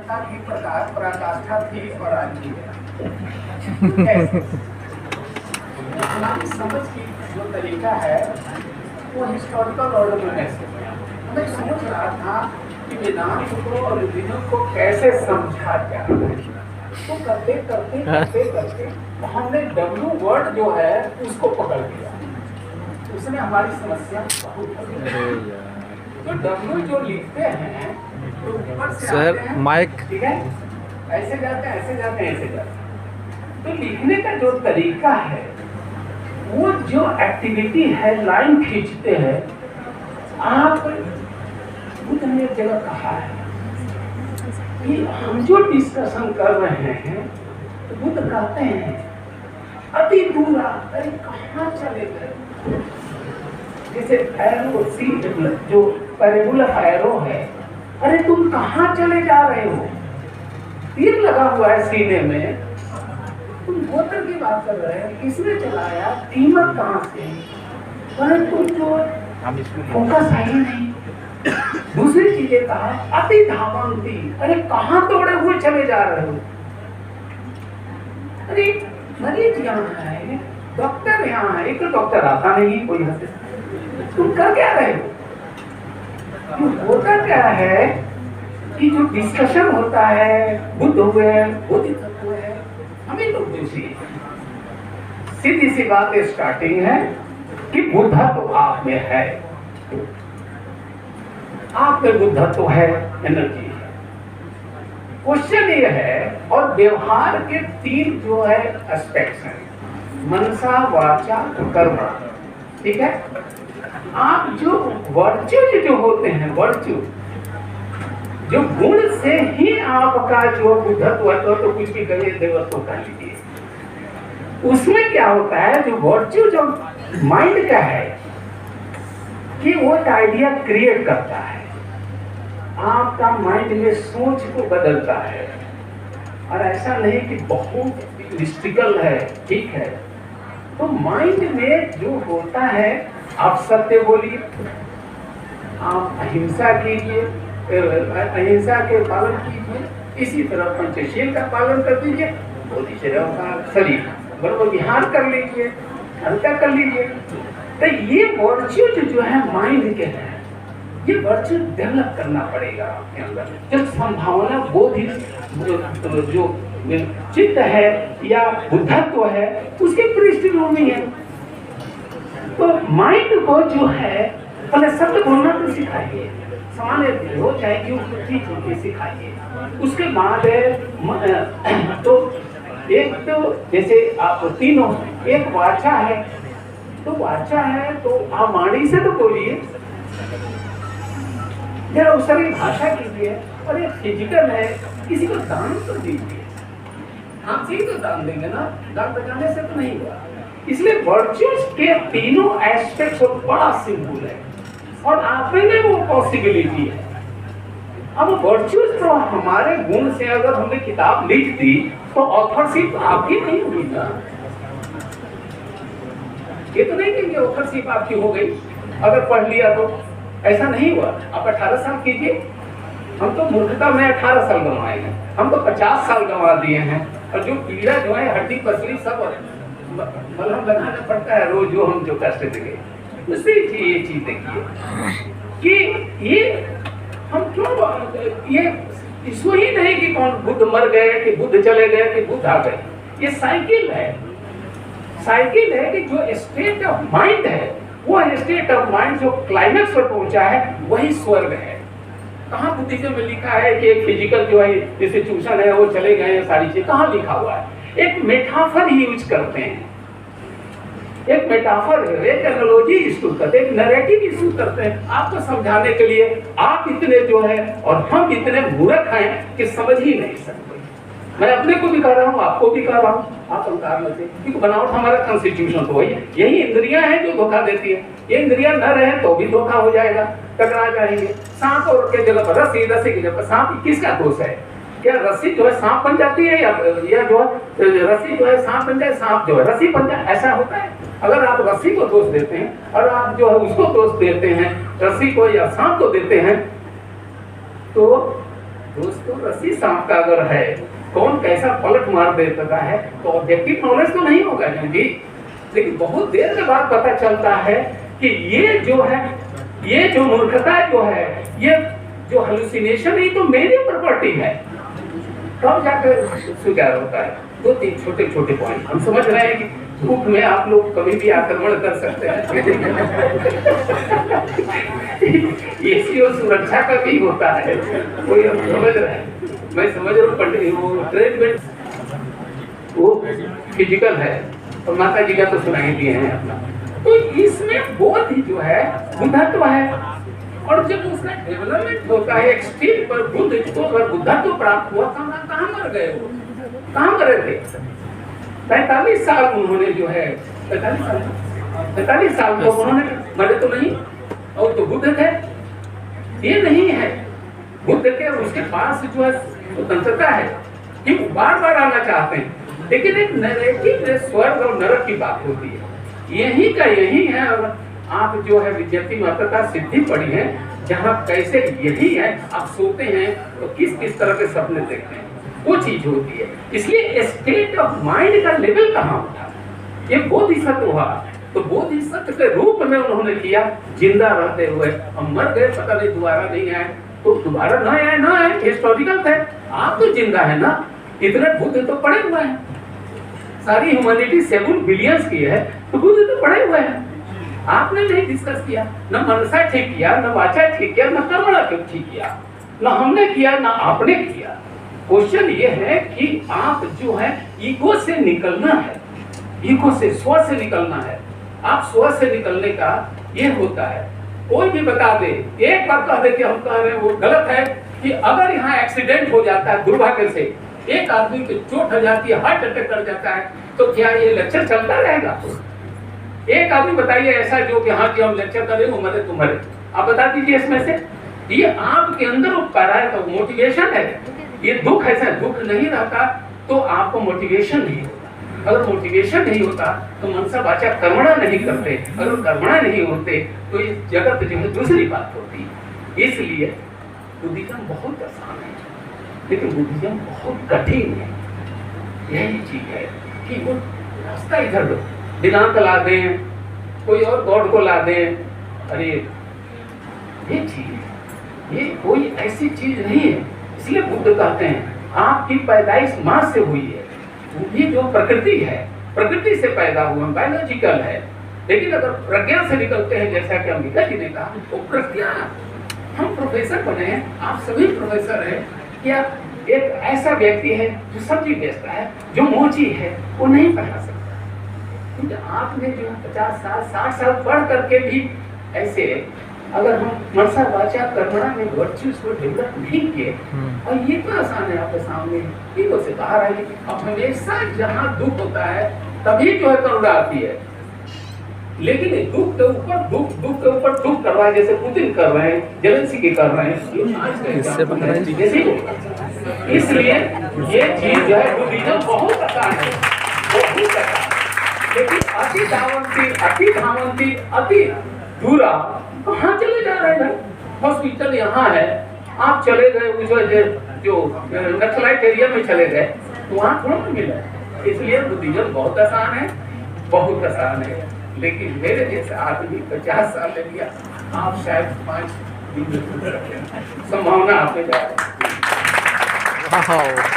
था कि प्रकाश पराकाष्ठा थी और आज भी है। हमारी समझ की जो तरीका है वो हिस्टोरिकल ऑर्डर में है। मैं सोच रहा था कि वेदांत को और विनोद को कैसे समझा जाए, तो करते करते करते करते तो हमने डब्ल्यू वर्ड जो है उसको पकड़ लिया। उसने हमारी समस्या बहुत हल की। तो डब्ल्यू जो लिखते हैं तो ऊपर से सर आते हैं, माइक, ठीक है, ऐसे जाते हैं ऐसे जाते हैं ऐसे जाते हैं। तो लिखने का जो तरीका है, वो जो एक्टिविटी है, लाइन खींचते हैं आप। बुद्ध ने एक जगह कहा है कि हम जो डिस्कशन कर रहे हैं, तो बुद्ध कहते हैं अति दूर अरे कहाँ चले गए। जैसे एरो सी जो पैरेबुल ऑफ एरो है, अरे तुम कहाँ चले जा रहे हो, तीर लगा हुआ है सीने में, तुम गोत्र की बात कर रहे हैं, किसने चलाया, कीमत कहाँ से, परंतु जो फोकस है ही नहीं। दूसरी चीजें कहा अति धावंती, अरे कहाँ दौड़े हुए चले जा रहे हो, अरे मरीज यहाँ है, डॉक्टर यहाँ है, एक तो डॉक्टर आता नहीं कोई हद, तुम कर क्या रहे हो। होता क्या है कि जो डिस्कशन होता है, बुद्ध हुए बुद्ध तत्व है, हमें लोग दोषी। सीधी सी बात स्टार्टिंग है कि बुद्धत्व आप में है, आप में बुद्धत्व है, एनर्जी है। क्वेश्चन ये है, और व्यवहार के तीन जो है एस्पेक्ट्स हैं, मनसा वाचा कर्म, ठीक है। आप जो वर्च्यू जो होते हैं, वर्च्यू जो गुण से ही आपका जो बुद्धत्व है, तो कुछ भी करिए, देवत्व कर लीजिए। उसमें क्या होता है, जो वर्च्यू जो माइंड का है कि वो एक आइडिया क्रिएट करता है, आपका माइंड में सोच को बदलता है। और ऐसा नहीं कि बहुत मिस्टिकल है, ठीक है। तो माइंड में जो होता है, आप सत्य बोलिए, आप अहिंसा कीजिए, अहिंसा के पालन कीजिए, इसी तरह पंचशील का पालन कर दीजिए, शरीर बराबर विहार कर लीजिए, हल्का कर लीजिए। तो ये वर्च्यू जो है माइंड के है, ये वर्च्यू डेवलप करना पड़ेगा आपके अंदर। जब संभावना बोध जो चित्त है या बुद्धत्व है, उसके पृष्ठभूमि है। तो माइंड को जो है पहले शब्द बोलना तो सिखाइए, सामान्य हो चाहे क्यों चीज सिखाइए। उसके बाद तो एक तो जैसे आप तीनों, एक वाचा है, तो वाचा है तो आप वाणी से तो बोलिए, जरा उस तरह की भाषा कीजिए। और एक फिजिकल है, किसी को दान तो दीजिए, आप ही तो दान देंगे ना, दान बजाने से तो नहीं हुआ। इसलिए वर्च्यूज के तीनों एस्पेक्ट्स बड़ा सिंपल है, और आप में वो पॉसिबिलिटी है। अब वर्च्यूज तो हमारे गुण से अगर हमने किताब लिख दी तो ऑथरशिप आपकी नहीं हुई ना, ये तो नहीं कि ऑथरशिप आपकी हो गई अगर पढ़ लिया तो, ऐसा नहीं हुआ। आप 18 साल कीजिए, हम तो मूर्खता में 18 साल गंवाए हैं, हम तो 50 साल गंवा दिए हैं। और जो पीड़ा जो है हड्डी पसली सब मलहम लगाना पड़ता है रोज, जो हम जो कष्ट देंगे उससे ये चीज देखिए कि ये हम क्यों ये इसको ही नहीं कि कौन बुद्ध मर गए कि बुद्ध चले गए कि बुद्ध आ गए, ये साइकिल है। साइकिल है कि जो स्टेट ऑफ माइंड है, वो स्टेट ऑफ माइंड जो क्लाइमेक्स पर पहुंचा है वही स्वर्ग है। कहाँ बुद्धिज्म में लिखा है कि एक फिजिकल जो है इंस्टीट्यूशन है वो चले गए, सारी चीज कहाँ लिखा हुआ है। एक मेटाफर ही यूज करते हैं, एक मेटाफर है, एक एनालॉजी यूज करते हैं, एक नैरेटिव यूज करते हैं आपको समझाने के लिए। आप इतने जो है और हम इतने मूर्ख हैं कि समझ ही नहीं सकते। मैं अपने को भी कह रहा हूँ, आपको भी कह रहा हूँ, आप अंकार में से, क्योंकि बनावट हमारा कॉन्स्टिट्यूशन तो वही है। यही इंद्रियां हैं जो धोखा देती है, ये इंद्रियां न रहे तो भी धोखा हो जाएगा, टकरा जाएंगे। सांप और के जगह पर रस्सी, रस्सी की जगह पर सांप, किसका दोष है? क्या रस्सी जो है सांप बन जाती है, या जो है रस्सी जो है सांप बन जाए, सांप जो है रस्सी बन जाए, ऐसा होता है? अगर आप रस्सी को दोष देते हैं और आप जो है उसको दोष देते हैं, रस्सी को या सांप को देते हैं, तो दोस्तों रस्सी सांप का अगर है, कौन कैसा पलट मार देता है, तो ऑब्जेक्टिव नॉलेज तो नहीं होगा जी, लेकिन बहुत देर के बाद पता चलता है कि ये जो मूर्खता जो है, ये जो हेलुसिनेशन है, तो मेरी प्रॉपर्टी है। तब जाकर स्वीकार होता है। 2-3 छोटे छोटे पॉइंट हम समझ रहे हैं कि भूख में आप लोग कभी भी आक्रमण कर सकते हैं। इसी और सुरक्षा का भी होता है, कोई हम समझ रहे हैं। मैं समझ रहा हूँ पंडित, वो ट्रीटमेंट वो फिजिकल है, और माता जी का तो सुनाई दिए हैं अपना। तो इसमें बोध ही जो है बुद्धत्व है, और जब उसका डेवलपमेंट होता है एक्सट्रीम पर बुद्धत्व प्राप्त हुआ, कहाँ मर गए वो, कहाँ मरे थे? 45 साल उन्होंने जो है 45 साल तो उन्होंने मरे तो नहीं, और तो बुद्ध थे, ये नहीं है बुद्ध के। उसके पास जो है स्वतंत्रता है कि वो बार बार आना चाहते हैं, लेकिन एक नैरेटिव में स्वर्ग और नरक की बात होती है, यही का यही है। और आप जो है विद्यार्थी माता सिद्धि पढ़ी है, जहाँ कैसे यही है, आप सोते हैं तो किस किस तरह के सपने देखते हैं, वो चीज होती है। इसलिए स्टेट ऑफ माइंड का लेवल कहाँ उठा, ये बोधिसत्व हुआ, तो बोधिसत्व के रूप में उन्होंने किया, जिंदा रहते हुए। हम मर गए, पता नहीं दोबारा नहीं आए, तो दोबारा न आए हिस्टोरिकल थे। आप तो जिंदा है ना, इतने बुद्ध तो पड़े हुए हैं, सारी ह्यूमैनिटी 7 बिलियंस की है, तो बुद्ध तो पड़े हुए हैं। आपने नहीं डिस्कस किया, न मनसा ठीक किया, न वाचा ठीक किया, न कर्मणा ठीक किया, न हमने किया, न आपने किया। क्वेश्चन ये है कि आप जो है ईगो से निकलना है, ईगो से, स्व से निकलना है। आप स्व से निकलने का ये होता है, कोई भी बता दे, एक बार कह दे कि हम कह रहे हैं वो गलत है, कि अगर यहाँ एक्सीडेंट हो जाता है दुर्भाग्य से, एक आदमी की चोट हो जाती है, हार्ट अटैक कर जाता है, तो क्या ये लेक्चर चलता रहेगा? एक आदमी बताइए ऐसा जो कि हाँ कि हम लेक्चर करें, वो मरे तो मरे, आप बता दीजिए इसमें से। ये आपके अंदर वो पैरा तो मोटिवेशन है, ये दुख ऐसा दुख नहीं रहता तो आपको मोटिवेशन नहीं होता। अगर मोटिवेशन नहीं होता तो मनसा वाचा कर्मणा नहीं करते, अगर कर्मणा नहीं होते तो ये जगत जो है दूसरी बात होती। इसलिए बुद्धिज्म बहुत आसान है, लेकिन बुद्धिज्म बहुत कठिन है। यही चीज है कि वो रास्ता इधर दो, दिनांक ला दें, कोई और गॉड को ला दें, अरे ये चीज, ये कोई ऐसी चीज नहीं है। इसलिए बुद्ध कहते हैं आपकी पैदाइश मां से हुई है, ये जो प्रकृति है, प्रकृति से पैदा हुआ, बायोलॉजिकल है। लेकिन अगर प्रज्ञा से निकलते हैं, जैसा कि अंबिका जी ने कहा, वो प्रज्ञा, हम प्रोफेसर बने हैं, आप सभी प्रोफेसर हैं, क्या एक ऐसा व्यक्ति है जो सब्जी बेचता है, जो मोची है, वो नहीं पढ़ा सकता, क्योंकि आपने जो 50 साल 60 साल पढ़ करके भी ऐसे, अगर हम मनसा वाचा कर्मणा में वर्च्यूज को डेवलप नहीं किए, और ये तो आसान है आपके सामने, ईगो से बाहर आइए। अब हमेशा जहाँ दुख होता है तभी जो है करुणा आती है, लेकिन दुख के ऊपर दुख, दुख के ऊपर दुख करवाए, जैसे पुतिन कर रहे हैं, जेलेंस्की कर रहे हैं, इसलिए ये चीज जो है बुद्धिज्म बहुत आसान है, बहुत आसान। लेकिन अति धावंती अति दूरा, कहाँ चले जा रहे हैं? हॉस्पिटल यहाँ है, आप चले गए जो नक्सलाइट एरिया में चले गए, तो वहाँ थोड़ा मिला। इसलिए बुद्धिज्म बहुत आसान है, बहुत आसान है। लेकिन मेरे जैसे आदमी 50 साल ले लिया, आप शायद 5 दिन में संभावना आपने जा रही है।